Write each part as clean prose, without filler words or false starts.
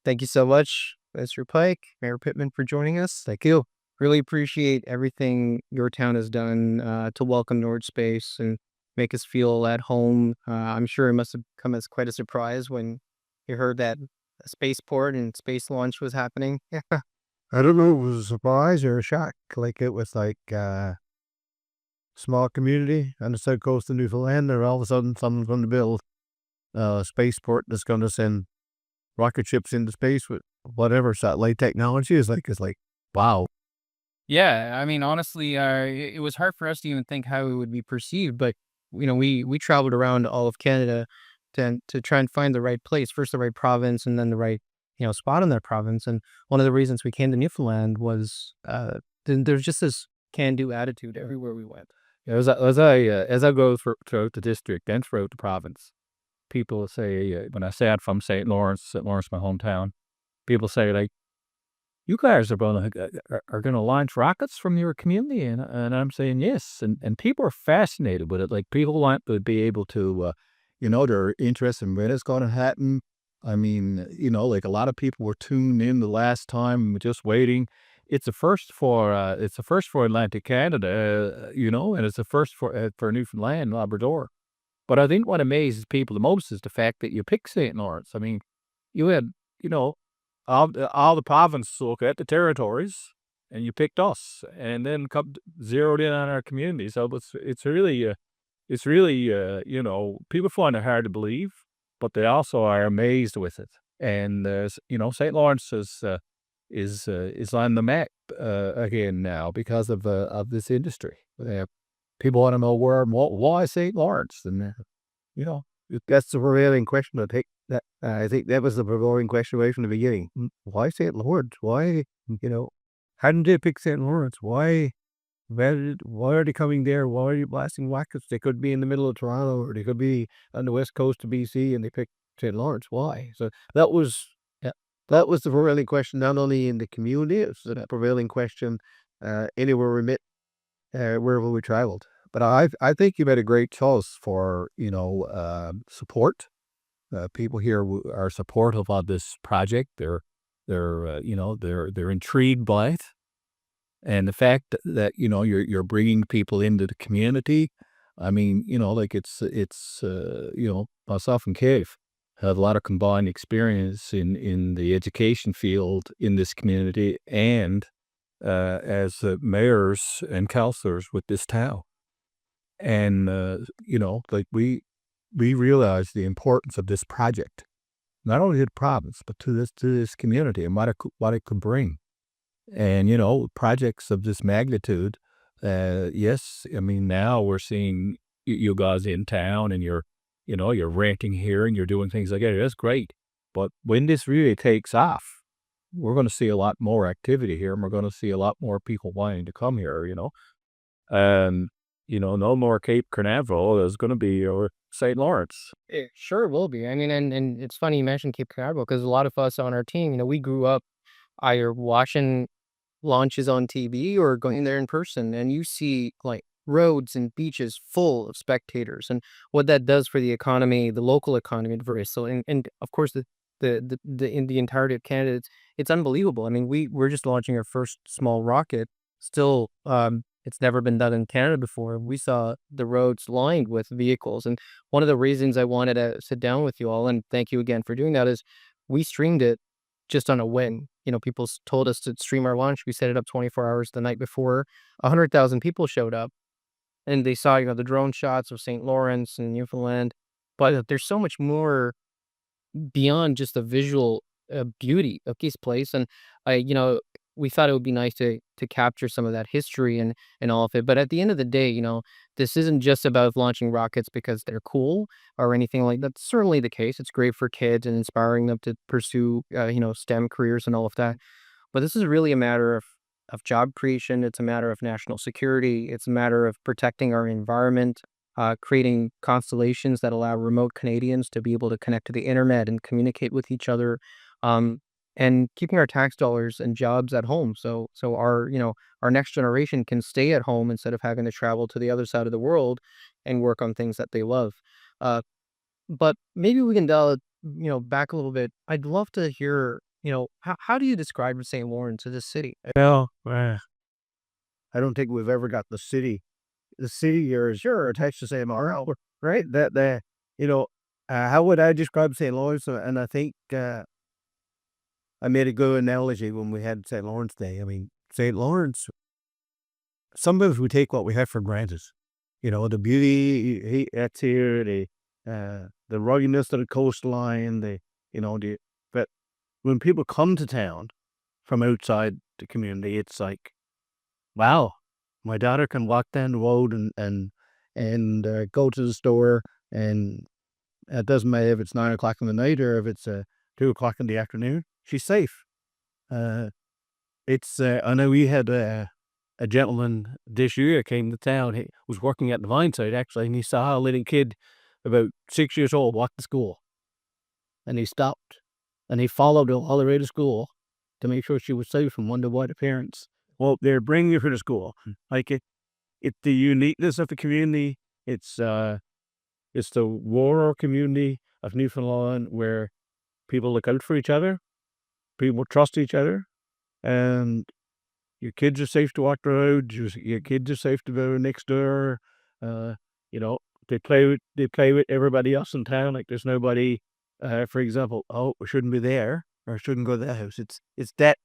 Thank you so much, Mr. Pike, Mayor Pittman, for joining us. Thank you. Really appreciate everything your town has done to welcome NordSpace and make us feel at home. I'm sure it must have come as quite a surprise when you heard that a spaceport and space launch was happening. Yeah. I don't know, if it was a surprise or a shock. Like it was like small community on the south coast of Newfoundland, and all of a sudden someone's going to build a spaceport that's going to send rocket ships into space with whatever satellite technology is like. It's like, wow. Yeah, I mean, honestly, it was hard for us to even think how it would be perceived, but we traveled around all of Canada to try and find the right place, first the right province, and then the right spot in that province. And one of the reasons we came to Newfoundland was there's just this can-do attitude everywhere we went. As I go throughout the district and throughout the province, people say, when I say I'm from St. Lawrence, my hometown, people say, like, "You guys are gonna launch rockets from your community?" And I'm saying, "Yes." And people are fascinated with it. Like, people want to be able to, they're interested in when it's gonna happen. I mean, like, a lot of people were tuned in the last time, just waiting. It's a first for Atlantic Canada, and it's a first for Newfoundland and Labrador. But I think what amazes people the most is the fact that you pick St. Lawrence. I mean, you had, you know, all the provinces look at the territories, and you picked us, and then zeroed in on our community. So it's really, people find it hard to believe, but they also are amazed with it. And St. Lawrence is on the map again now because of this industry. People want to know why St. Lawrence, and you know, That's the prevailing question. I think that was the prevailing question right from the beginning. Why St. Lawrence? Why, you know, how did they pick St. Lawrence? Why are they coming there? Why are you blasting rockets? They could be in the middle of Toronto, or they could be on the west coast of BC, and they picked St. Lawrence. Why? So that was Yeah. that was the prevailing question, not only in the community, it was the prevailing question anywhere we met, wherever we traveled. But I think you made a great choice for support. People here are supportive of this project. They're intrigued by it, and the fact that you're bringing people into the community. I mean, like myself and Cave have a lot of combined experience in the education field in this community, and as mayors and councilors with this town. And like we realize the importance of this project, not only to the province, but to this community, and what it could bring. And projects of this magnitude, yes, I mean, now we're seeing you guys in town, and you're renting here, and you're doing things like that. That's great. But when this really takes off, we're going to see a lot more activity here, and we're going to see a lot more people wanting to come here. And no more Cape Canaveral. There's going to be St. Lawrence. It sure will be. I mean, and it's funny you mentioned Cape Canaveral because a lot of us on our team, we grew up either watching launches on TV or going there in person, and you see like roads and beaches full of spectators, and what that does for the economy, the local economy, so and of course in the entirety of Canada, it's unbelievable. I mean, we're just launching our first small rocket. Still, it's never been done in Canada before. We saw the roads lined with vehicles, and one of the reasons I wanted to sit down with you all, and thank you again for doing that, is we streamed it just on a whim. People told us to stream our launch. We set it up 24 hours the night before. 100,000 people showed up, and they saw, the drone shots of St. Lawrence and Newfoundland. But there's so much more beyond just the visual beauty of this place. And we thought it would be nice to capture some of that history and all of it. But at the end of the day, this isn't just about launching rockets because they're cool or anything like that. That's certainly the case. It's great for kids and inspiring them to pursue STEM careers and all of that. But this is really a matter of job creation. It's a matter of national security. It's a matter of protecting our environment, creating constellations that allow remote Canadians to be able to connect to the internet and communicate with each other, um, and keeping our tax dollars and jobs at home. So our next generation can stay at home instead of having to travel to the other side of the world and work on things that they love. Uh, but maybe we can dial it, back a little bit. I'd love to hear, how do you describe St. Lawrence as a city? Well, I don't think we've ever got the city. The city here is sure attached to St. Lawrence, right? You know, how would I describe St. Lawrence? And I think I made a good analogy when we had St. Lawrence Day. I mean, St. Lawrence, sometimes we take what we have for granted. The beauty that's here, the ruggedness of the coastline, but when people come to town from outside the community, it's like, wow, my daughter can walk down the road and go to the store, and it doesn't matter if it's 9 o'clock in the night or if it's 2 o'clock in the afternoon. She's safe. I know we had a gentleman this year came to town. He was working at the Vine site actually, and he saw a little kid about 6 years old walk to school, and he stopped and he followed her all the way to school to make sure she was safe and wondered why the parents. Well, they're bringing her to school. Like it's the uniqueness of the community. It's the rural community of Newfoundland where people look out for each other, people trust each other, and your kids are safe to walk the road. Your kids are safe to go next door. They play with everybody else in town. Like there's nobody, for example, oh, we shouldn't be there or shouldn't go to that house. It's that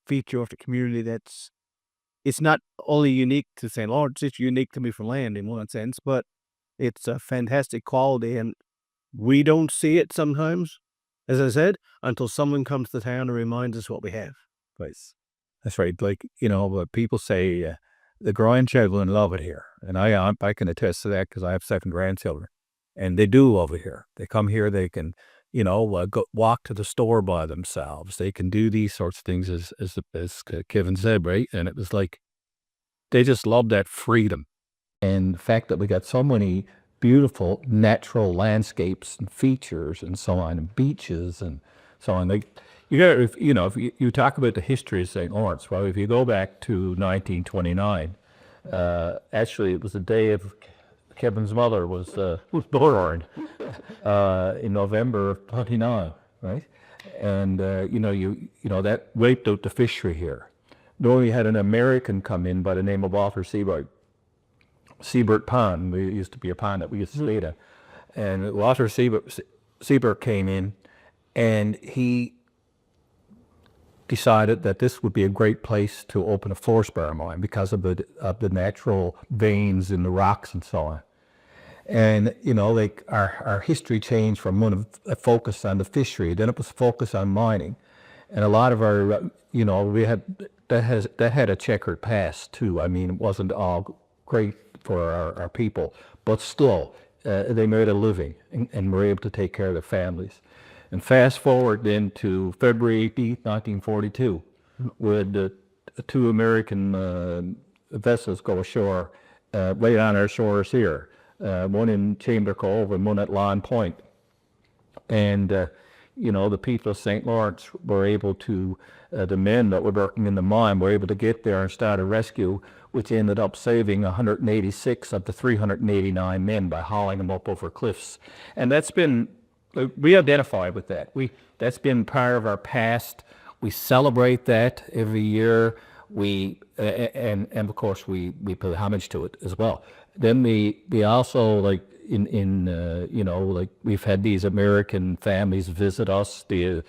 feature of the community it's not only unique to St. Lawrence, it's unique to Newfoundland in one sense, but it's a fantastic quality, and we don't see it sometimes, as I said, until someone comes to town and reminds us what we have. That's right. Like, but people say the grandchildren love it here. And I can attest to that because I have 7 grandchildren. And they do love it here. They come here, they can, go walk to the store by themselves. They can do these sorts of things as Kevin said, right? And it was like, they just love that freedom. And the fact that we got so many beautiful natural landscapes and features and so on, and beaches and so on. Like, if you talk about the history of St. Lawrence, well, if you go back to 1929, actually it was the day of Kevin's mother was born in November of 29, right? And that wiped out the fishery here. Then we had an American come in by the name of Walter Seabird Pond. We used to be a pond that we used to stay at. And Walter Seabird came in, and he decided that this would be a great place to open a forest bar mine because of the natural veins in the rocks and so on. And like our history changed from one of a focus on the fishery, then it was focused on mining, and a lot of our we had that had a checkered past too. I mean, it wasn't all great for our people, but still they made a living and were able to take care of their families. And fast forward then to February 18th, 1942, with 2 American vessels go ashore right on our shores here, one in Chamber Cove and one at Lawn Point. And, the people of St. Lawrence were able to, the men that were working in the mine were able to get there and start a rescue, which ended up saving 186 of the 389 men by hauling them up over cliffs. And we identify with that. That's been part of our past. We celebrate that every year. And of course we pay homage to it as well. Then we also like like we've had these American families visit us. A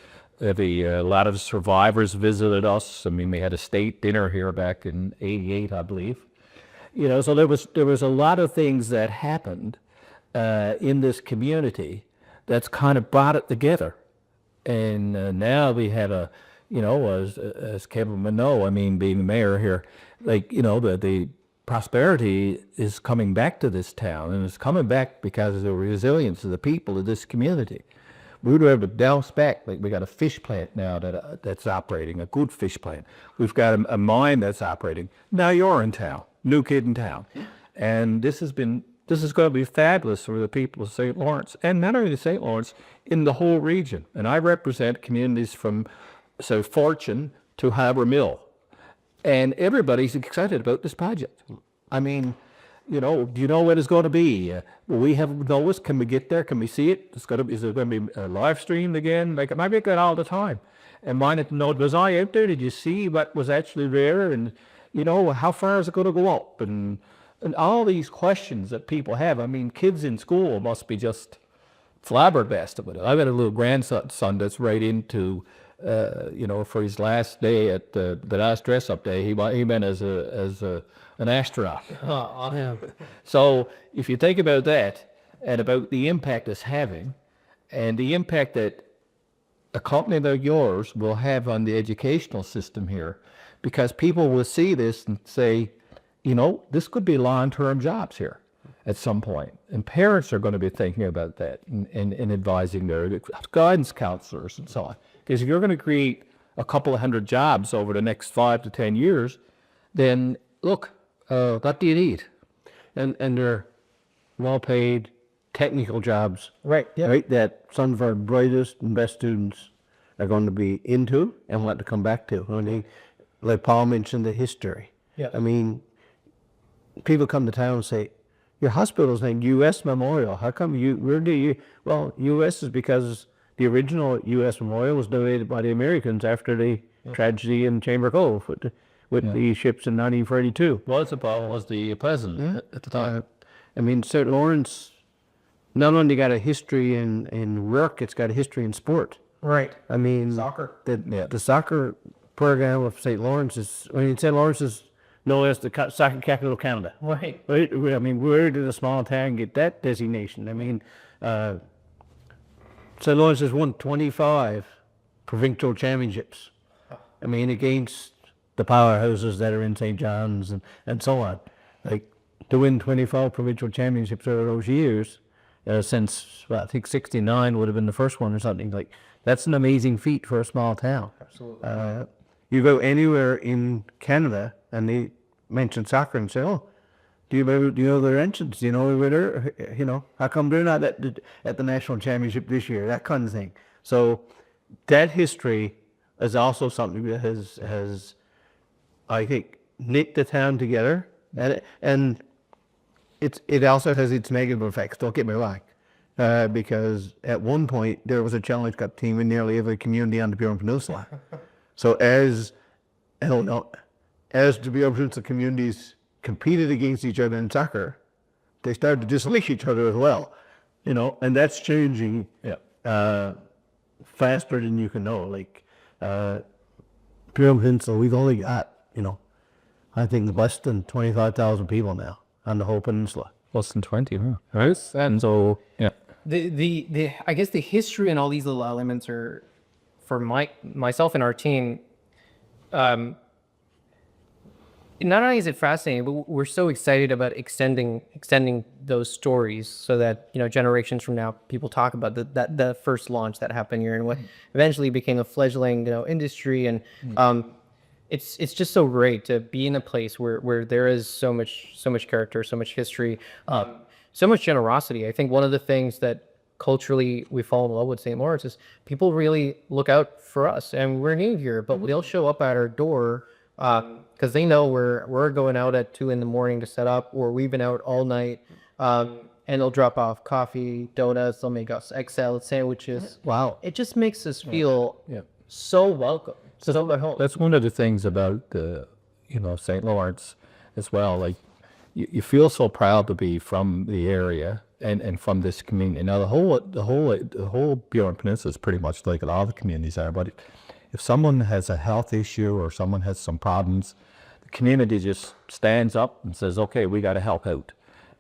lot of survivors visited us. I mean, we had a state dinner here back in '88, I believe. So there was a lot of things that happened in this community that's kind of brought it together. And now we have as Kevin would know, I mean, being mayor here, like, the prosperity is coming back to this town, and it's coming back because of the resilience of the people of this community. We were able to bounce back. Like, we got a fish plant now that's operating, a good fish plant. We've got a mine that's operating. Now you're in town, new kid in town. And this is going to be fabulous for the people of St. Lawrence, and not only St. Lawrence, in the whole region. And I represent communities from Fortune to Harbor Mill. And everybody's excited about this project. I mean, do you know when it's going to be? Will we have notice? Can we get there? Can we see it? Is it going to be live streamed again? Like, it might be good all the time. And wanted to know, was I out there? Did you see what was actually there? And, how far is it going to go up? And all these questions that people have. I mean, kids in school must be just flabbergasted with it. I've got a little grandson that's right into, for his last day at the last dress-up day, he went as an astronaut. So if you think about that and about the impact it's having, and the impact that a company like yours will have on the educational system here, because people will see this and say, this could be long-term jobs here at some point. And parents are going to be thinking about that and advising their guidance counselors and so on. Because if you're going to create a couple of hundred jobs over the next 5 to 10 years, then look, what do you need? And they're well-paid technical jobs, right? That some of our brightest and best students are going to be into and want to come back to. I mean, like Paul mentioned, the history. Yeah. I mean, people come to town and say, your hospital's named U.S. Memorial. How come well, U.S. is because the original U.S. Memorial was donated by the Americans after the tragedy in Chamber Cove with the ships in 1942. Roosevelt was the president at the time. I mean, St. Lawrence not only got a history in work, it's got a history in sport. Right. I mean, Soccer. The soccer program of St. Lawrence St. Lawrence is known as the soccer capital of Canada. Right. I mean, where did a small town get that designation? I mean, St. Lawrence has won 25 provincial championships. I mean, against the powerhouses that are in St. John's and so on. Like, to win 25 provincial championships over those years, since, I think 69 would have been the first one or something. Like, that's an amazing feat for a small town. Absolutely. You go anywhere in Canada and they mention soccer and say, oh, do you know their entrance? Do you know where they're, how come they're not at the national championship this year? That kind of thing. So that history is also something that has I think, knit the town together. And it also has its negative effects, don't get me wrong. Because at one point there was a Challenge Cup team in nearly every community on the Burin Peninsula. So as the Burin Peninsula communities competed against each other in soccer, they started to dislike each other as well. And that's changing faster than you can know. Like Burin Peninsula, we've only got, I think less than 25,000 people now on the whole peninsula. Less than 20, huh? Right? And so, yeah. The I guess the history and all these little elements are, for myself and our team, not only is it fascinating, but we're so excited about extending those stories so that generations from now people talk about the first launch that happened here and what eventually became a fledgling industry. And it's just so great to be in a place where there is so much character, so much history, so much generosity. I think one of the things that culturally we fall in love with St. Lawrence is people really look out for us, and we're new here, but they'll show up at our door because they know we're going out at 2 a.m. to set up, or we've been out all night, and they'll drop off coffee, donuts, they'll make us egg salad sandwiches. Wow. It just makes us feel so welcome. So at home. That's one of the things about St. Lawrence as well. Like, you feel so proud to be from the area and from this community. Now the whole Burin Peninsula is pretty much like all the communities are. But if someone has a health issue or someone has some problems, the community just stands up and says, "Okay, we got to help out."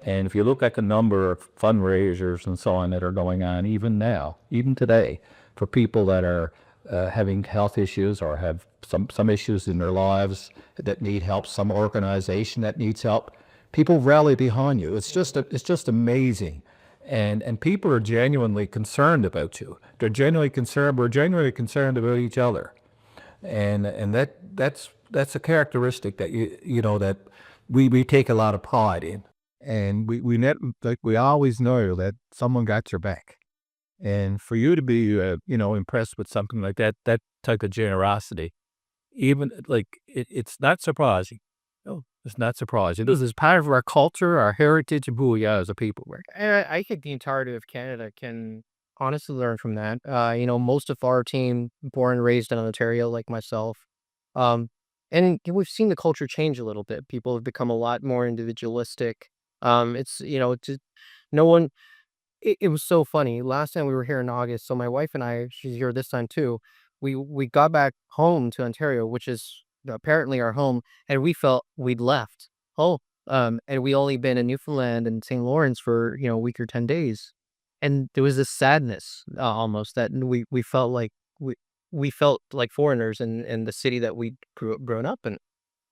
And if you look at the number of fundraisers and so on that are going on, even now, even today, for people that are having health issues or have some issues in their lives that need help, some organization that needs help, people rally behind you. It's just amazing, and people are genuinely concerned about you. They're genuinely concerned. We're genuinely concerned about each other, and that's a characteristic that that we take a lot of pride in, and we always know that someone got your back, and for you to be impressed with something like that type of generosity, even like it's not surprising. It's not surprising. This is part of our culture, our heritage, and who we are as a people. Right? And I think the entirety of Canada can honestly learn from that. Most of our team born and raised in Ontario, like myself. Um, and we've seen the culture change a little bit. People have become a lot more individualistic. It's just no one. It was so funny. Last time we were here in August, so my wife and I, she's here this time too. We got back home to Ontario, which is apparently our home, and we felt we'd left. Oh, and we only been in Newfoundland and St. Lawrence for a week or 10 days, and there was this sadness almost that we felt like we felt like foreigners in the city that we grown up in.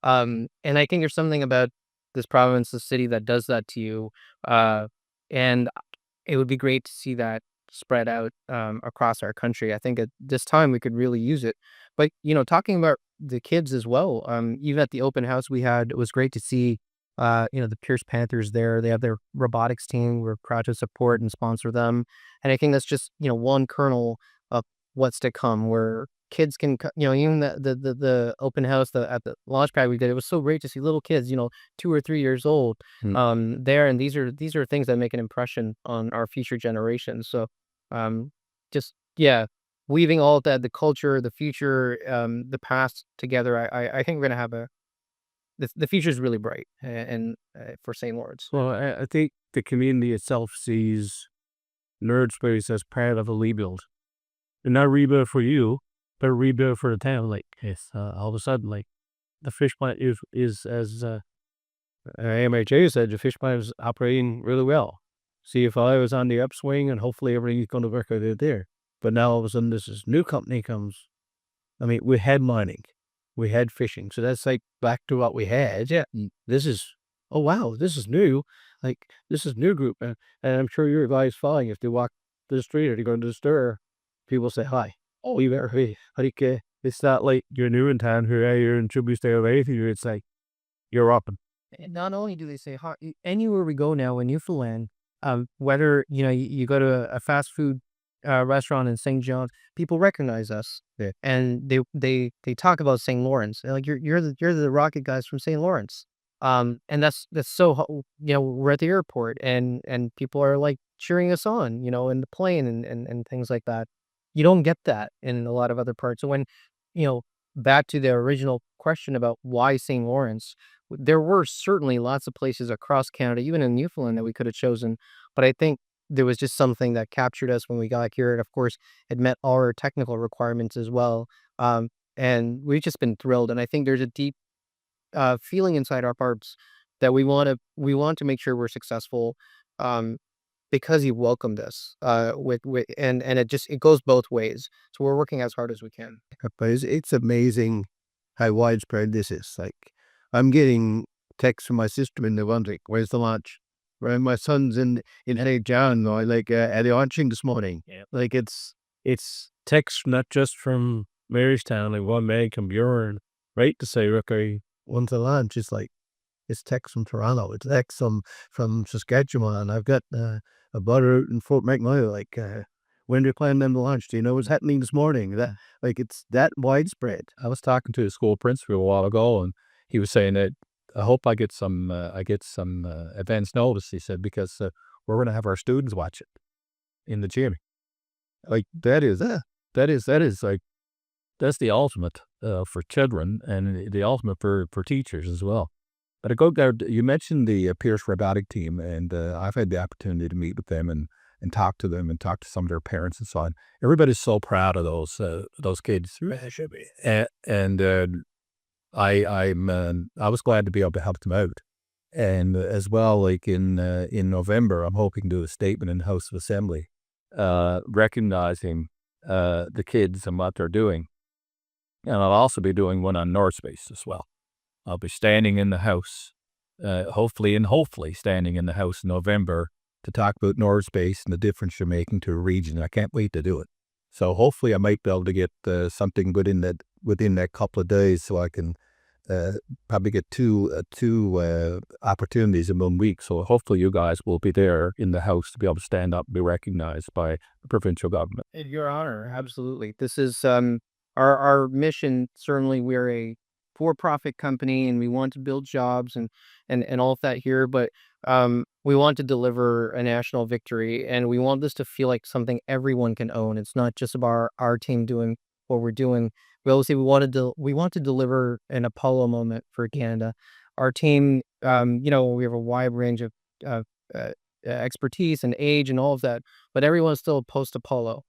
And I think there's something about this province, the city that does that to you. And it would be great to see that spread out across our country. I think at this time we could really use it. But talking about the kids as well, even at the open house we had, it was great to see. The Pierce Panthers there. They have their robotics team. We're proud to support and sponsor them. And I think that's just one kernel of what's to come, where kids can, even the open house at the launch pad we did. It was so great to see little kids, 2 or 3 years old, there, and these are things that make an impression on our future generations. So, just yeah, weaving all of that, the culture, the future, the past together. I think we're gonna have the future is really bright, and for St. Lawrence. Well, I think the community itself sees NordSpace as part of a rebuild. And not rebuild for you, but rebuild for the town. Like, it's all of a sudden, like, the fish plant is as AMHA said, the fish plant is operating really well. CFI was on the upswing, and hopefully everything's going to work out there. But now all of a sudden, this new company comes. I mean, we had mining, we had fishing, so that's like back to what we had. Yeah, this is, oh wow, this is new. Like, this is new group, and I'm sure your guys following. If they walk the street or they go to the store, people say hi. Oh, you better hey, like it's not like you're new in town here. You're in Tribute Stay away from you. It's like you're up. And not only do they say hi, anywhere we go now in Newfoundland, whether you go to a fast food restaurant in St. John's, people recognize us, Yeah. and they talk about St. Lawrence. They're like, you're the rocket guys from St. Lawrence. And that's so we're at the airport, and people are like cheering us on, in the plane, and things like that. You don't get that in a lot of other parts. So when, back to the original question about why St. Lawrence, there were certainly lots of places across Canada, even in Newfoundland, that we could have chosen. But I think there was just something that captured us when we got here. And of course, it met all our technical requirements as well. And we've just been thrilled. And I think there's a deep feeling inside our hearts that we want to make sure we're successful. Because he welcomed us, and it goes both ways. So we're working as hard as we can. But it's amazing how widespread this is. Like, I'm getting texts from my sister in the wondering, where's the launch? Where my son's in St. John, or like at the launching this morning. Yeah. Like, it's text not just from Marystown, like one man from Bjorn, right, to say, okay, when's the launch? It's like, it's text from Toronto, it's text from Saskatchewan. I've got a brother in Fort McMurray, like, when do you plan them to launch? Do you know what's happening this morning? That, like, it's that widespread. I was talking to a school principal a while ago, and he was saying that I hope I get some advance notice. He said, because we're going to have our students watch it in the gym. Like, that is like, that's the ultimate for children, and the ultimate for teachers as well. But I go there. You mentioned the Pierce robotic team, and I've had the opportunity to meet with them and talk to them and talk to some of their parents and so on. Everybody's so proud of those kids, and I was glad to be able to help them out. And as well, like in November, I'm hoping to do a statement in the House of Assembly, recognizing the kids and what they're doing, and I'll also be doing one on NordSpace as well. I'll be standing in the House, hopefully standing in the House in November to talk about NordSpace and the difference you're making to a region. I can't wait to do it. So hopefully I might be able to get something within that couple of days, so I can probably get two opportunities in 1 week. So hopefully you guys will be there in the House to be able to stand up and be recognized by the provincial government. In your honor, absolutely. This is our mission. Certainly, we're a for-profit company, and we want to build jobs and all of that here, but we want to deliver a national victory, and we want this to feel like something everyone can own. It's not just about our team doing what we're doing. We obviously we want to deliver an Apollo moment for Canada. Our team, we have a wide range of uh, uh, expertise and age and all of that, but everyone's still post Apollo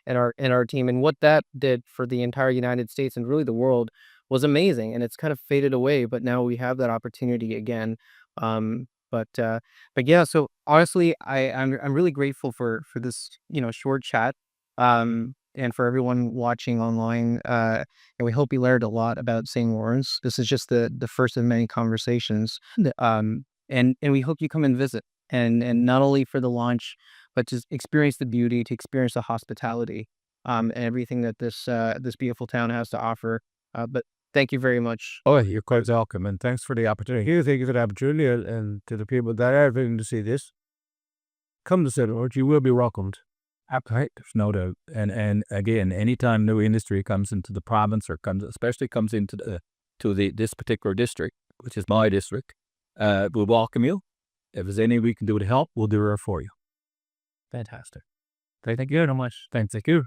in our team, and what that did for the entire United States and really the world was amazing, and it's kind of faded away. But now we have that opportunity again. Um, but yeah, so honestly, I'm really grateful for this short chat, and for everyone watching online. And we hope you learned a lot about St. Lawrence. This is just the first of many conversations. And we hope you come and visit, and not only for the launch, but to experience the beauty, to experience the hospitality, and everything that this beautiful town has to offer. But thank you very much. Oh, you're quite welcome, and thanks for the opportunity. Here, thank you for the opportunity, and to the people that are visiting to see this, come to St. Lawrence. You will be welcomed. Right, there's no doubt. And again, anytime new industry comes into the province or especially comes into this particular district, which is my district, we'll welcome you. If there's anything we can do to help, we'll do it for you. Fantastic. Thank you very much. Thank you.